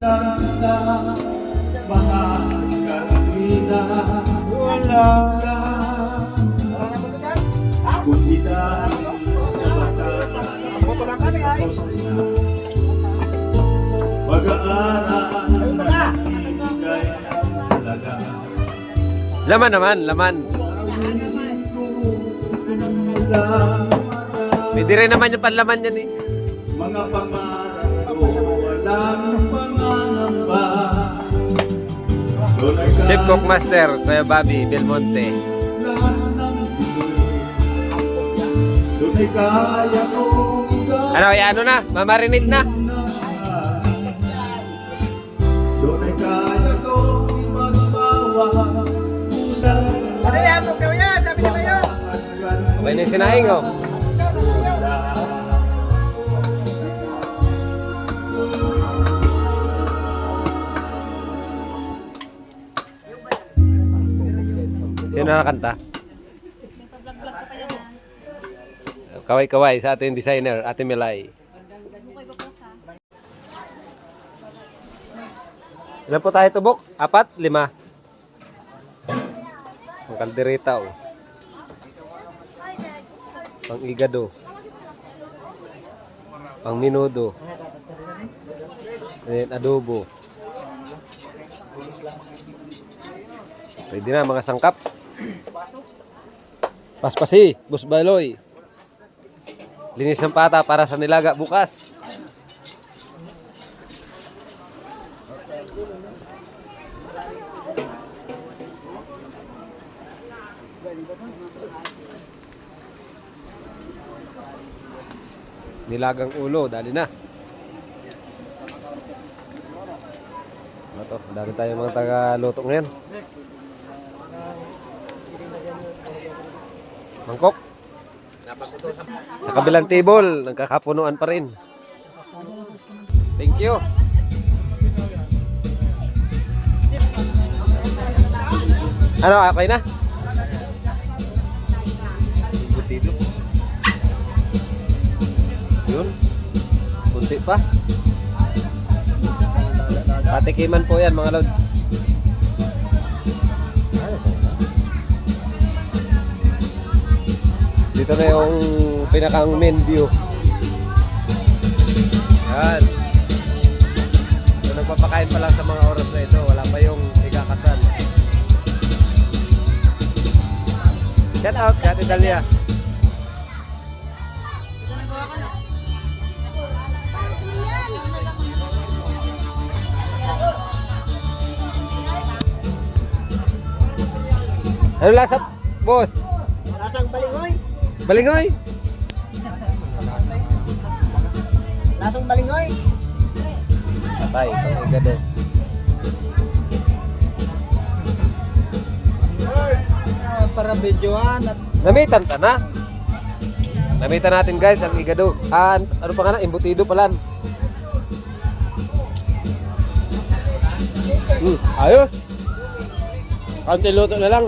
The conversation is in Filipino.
Mga karabina wala kundi dahil sa bata pag-aaral na ibigay talaga. Laman naman, laman. Pwede rin naman yung panlaman yan eh. Mga pangarap ko walang pangangamba. Chef Cook Master, Kuya Bobby Belmonte. Lahat ng tunay kaya kong igawa. Ano, ano na? Mamarinate na? Tunay kaya kong magbawa. Ano yan? Huwag daw yan! Sabi na kayo! Okay na yung sinaing oh. Sino nakakanta? Kaway-kaway sa ating designer, Ate Melay. Ilan po tayo tubok? 4? 5? Ang kaldereta oh. Pang igado. Pang minudo. And adobo. Pwede na mga sangkap. Paspasi, busbaloy. Linis ng pata para sa nilaga bukas. Nilagang ulo, dali na. Ito, dami tayong mga taga-luto ngayon. Mangkok. Sa kabilang table, nagkakapunuan pa rin. Thank you. Ano, okay na? Butido. Yun. Kunti pa. Patikiman po yan mga lods. Dito na yung pinakang main view. Yan. So nagpapakain pa lang sa mga oras na ito. Wala pa yung ikakasal. Shout out, Chat Italia. Ano lasa, boss? Lasang balingoy! Balingoy? Lasang balingoy! Patay, pang igado. Para videoan at Namitan ta na? Namitan natin guys ang igado. Ano pa nga na? Embutido palan. Ayos! Kanti luto na lang.